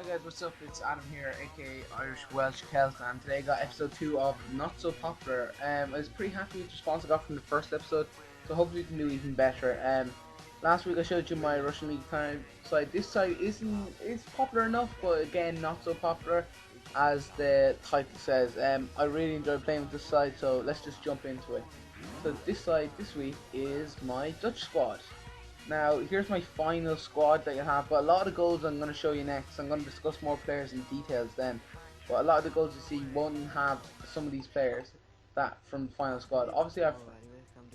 Hi guys, what's up? It's Adam here, aka Irish Welsh Celt, and today I got episode 2 of Not So Popular. I was pretty happy with the response I got from the first episode, so hopefully we can do even better. Last week I showed you my Russian League time side. This side is popular enough, but again not so popular as the title says. I really enjoy playing with this side, so let's just jump into it. So this side this week is my Dutch squad. Now, here's my final squad that you have, but a lot of the goals I'm going to show you next. I'm going to discuss more players in details then, but a lot of the goals you see won't have some of these players that from the final squad. Obviously I have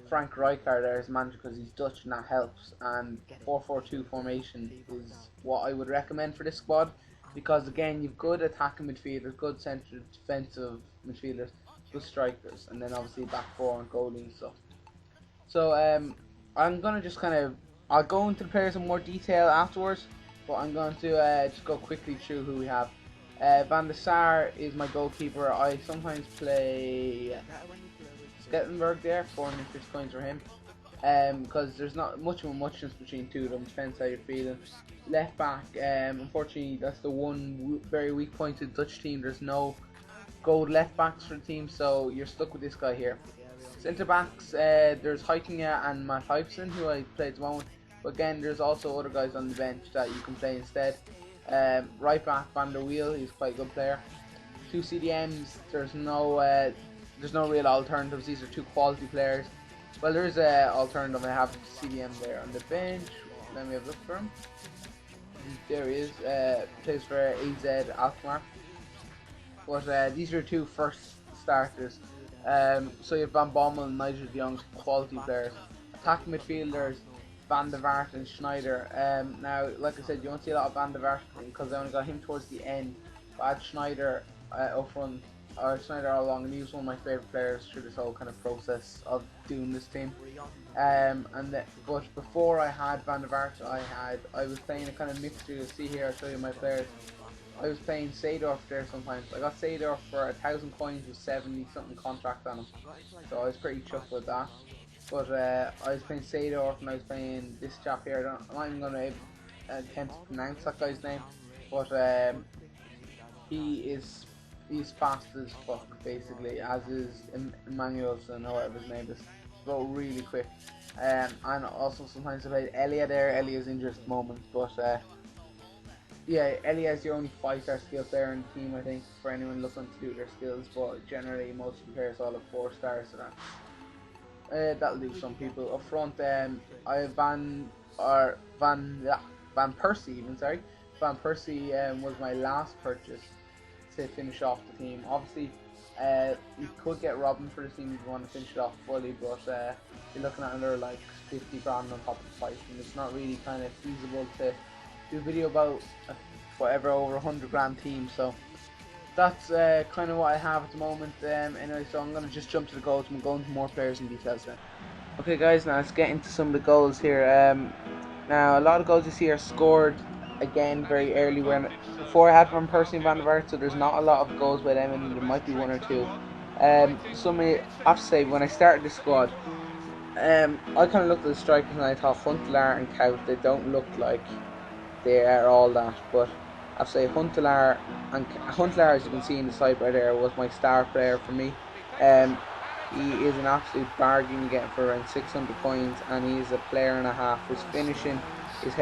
Frank Rijkaard there as manager because he's Dutch and that helps, and 4-4-2 formation is what I would recommend for this squad, because again you've good attacking midfielders, good central defensive midfielders, good strikers, and then obviously back four and goalie and stuff. So I'm gonna just I'll go into the players in more detail afterwards, but I'm going to just go quickly through who we have. Van der Sar is my goalkeeper. I sometimes play Skettenberg there, 450 coins for him, because there's not much of a muchness between two of them. Depends how you're feeling. Left back, unfortunately that's the one very weak point to the Dutch team. There's no gold left backs for the team, so you're stuck with this guy here. Centre backs, there's Heitinga and Matt Hybson, who I play at the moment. But again, there's also other guys on the bench that you can play instead. Right back, Van der Wiel, he's quite a good player. Two CDMs, there's no real alternatives. These are two quality players. Well, there is an alternative. I have CDM there on the bench. Let me have a look for him. There he is. Plays for AZ Alkmaar. But these are two first starters. So you have Van Bommel and Nigel de Jong's quality players. Attacking midfielders, Van der Vaart and Schneider. Now, like I said, you won't see a lot of Van der Vaart because I only got him towards the end. But I had Schneider up front, or Schneider all along, and he was one of my favourite players through this whole kind of process of doing this team. But before I had Van der Vaart, I was playing a kind of mixture. You'll see here, I'll show you my players. I was playing Seedorf there sometimes. I got Seedorf for 1,000 coins with 70 something contract on him, so I was pretty chuffed with that. But I was playing Seedorf and I was playing this chap here. I'm not even going to attempt to pronounce that guy's name, but he's fast as fuck basically, as is Emmanuelson or whatever his name is. So really quick. And also sometimes I played Elia there. Elia's injured at the moment, but yeah, Elia is your only 5-star skill player in the team, I think, for anyone looking to do their skills, but generally most of the players all have 4 stars, so that'll do some people. Up front, I have Van Persie even, sorry. Van Persie was my last purchase to finish off the team. Obviously, you could get Robin for the team if you want to finish it off fully, but you're looking at another like 50 grand on top of the price, and it's not really kind of feasible to do a video about whatever over 100 grand team. So that's kind of what I have at the moment. Anyway, so I'm gonna just jump to the goals and we'll go into more players and details then. Okay guys, now let's get into some of the goals here. Now a lot of goals you see are scored again very early, when before I had Van Persie and Van der Vaart, so there's not a lot of goals by them, and there might be one or two. Some I have to say, when I started this squad, I kind of looked at the strikers and I thought Huntelaar and Kaut, they don't look like they are all that, but I'd say Huntelaar, as you can see in the side right there, was my star player for me. He is an absolute bargain you get for around 600 coins, and he is a player and a half. His finishing,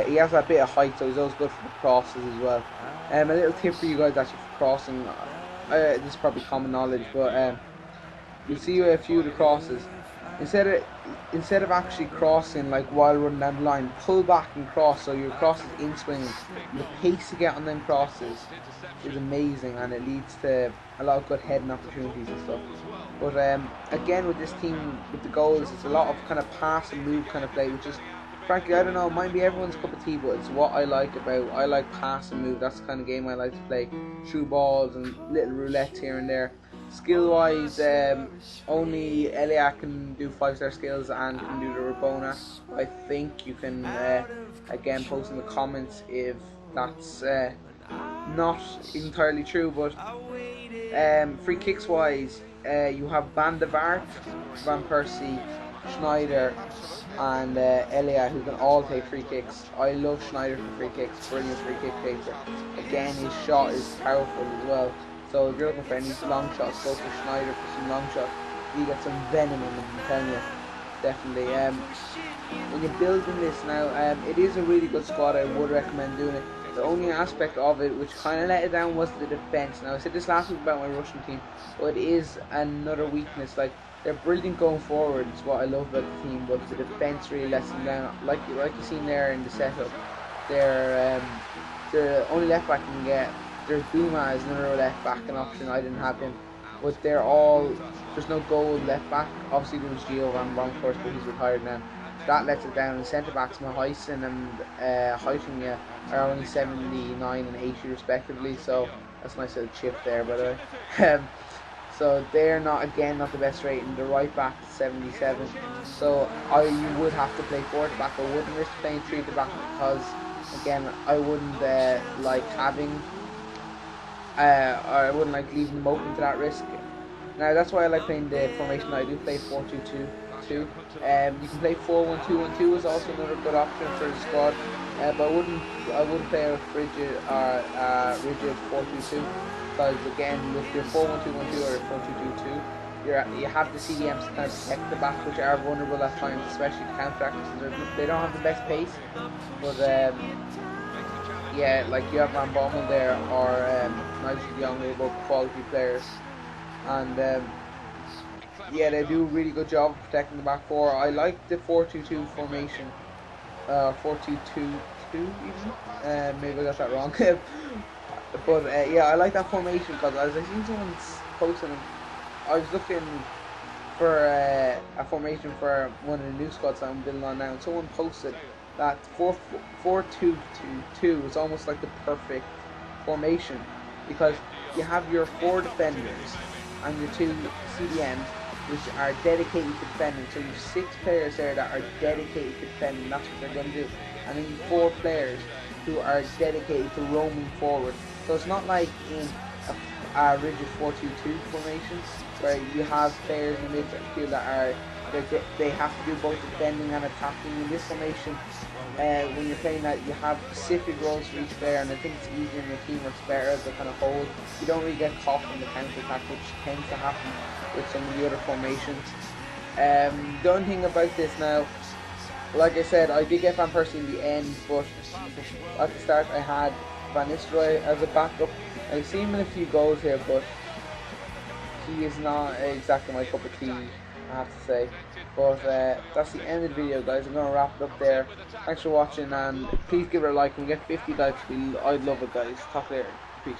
he has a bit of height, so he's always good for the crosses as well. A little tip for you guys actually for crossing, this is probably common knowledge, but you'll see a few of the crosses. Instead of actually crossing like while running down the line, pull back and cross, so your cross is in swinging. The pace you get on them crosses is amazing, and it leads to a lot of good heading opportunities and stuff. But again, with this team, with the goals, it's a lot of kind of pass and move kind of play, which is, frankly, I don't know, might be everyone's cup of tea, but it's what I like pass and move. That's the kind of game I like to play. Through balls and little roulettes here and there. Skill wise, only Elia can do 5-star skills and can do the Rabona. I think you can again post in the comments if that's not entirely true, but free kicks wise, you have Van der Vaart, Van Persie, Schneider, and Elia, who can all take free kicks. I love Schneider for free kicks, brilliant free kick taker. Again, his shot is powerful as well. So if you're looking for any long shots, go for Schneider for some long shots. You get some venom in them, I'm telling you. Definitely. When you're building this now, it is a really good squad. I would recommend doing it. The only aspect of it which kind of let it down was the defense. Now I said this last week about my Russian team, but it is another weakness. Like, they're brilliant going forward. It's what I love about the team, but the defense really lets them down. Like you seen there in the setup, their only left back you can get. There's Buma as another left back, an option. I didn't have him, but they're all, there's no goal left back. Obviously there was Gio Van Bronckhorst, but he's retired now. That lets it down. And centre backs Mahuysen and Heitinga are only 79 and 80 respectively, so that's a nice little chip there, by the way. So they're not the best rating. The right back is 77. So you would have to play 4th back. I wouldn't risk playing 3 at the back because, again, I wouldn't like having. I wouldn't like leaving them open to that risk. Now that's why I like playing the formation. I do play 4-2-2. You can play 4-1-2-1-2 is also another good option for the squad. But I wouldn't play a rigid 4-2-2. Because again, with your 4-1-2-1-2 or your 4-2-2-2, you have the CDMs to kind of protect the back, which are vulnerable at times, especially to counteract. They don't have the best pace, but yeah, like you have Van Bommel there or Nigel Young, they're both quality players, and yeah, they do a really good job of protecting the back four. I like the 4-2-2 formation, 4-2-2-2 even. Maybe I got that wrong. But yeah, I like that formation because as I seen someone's posting, I was looking for a formation for one of the new squads that I'm building on now, and someone posted that 4-2-2-2 is almost like the perfect formation because you have your 4 defenders and your 2 CDMs which are dedicated to defending. So you have 6 players there that are dedicated to defending, that's what they're going to do. And then you have 4 players who are dedicated to roaming forward. So it's not like in a rigid 4-2-2 formation where you have players in the midfield that are they have to do both defending and attacking. In this formation, when you're playing that, you have specific roles for each player, and I think it's easier and the team works better as they kind of hold. You don't really get caught in the counter attack, which tends to happen with some of the other formations. The only thing about this now, like I said, I did get Van Persie in the end, but at the start I had Van Nistelrooy as a backup. I've seen him in a few goals here, but he is not exactly my cup of tea, I have to say. But that's the end of the video, guys. I'm going to wrap it up there. Thanks for watching, and please give it a like. When we get 50 likes, I'd love it, guys. Talk later. Peace.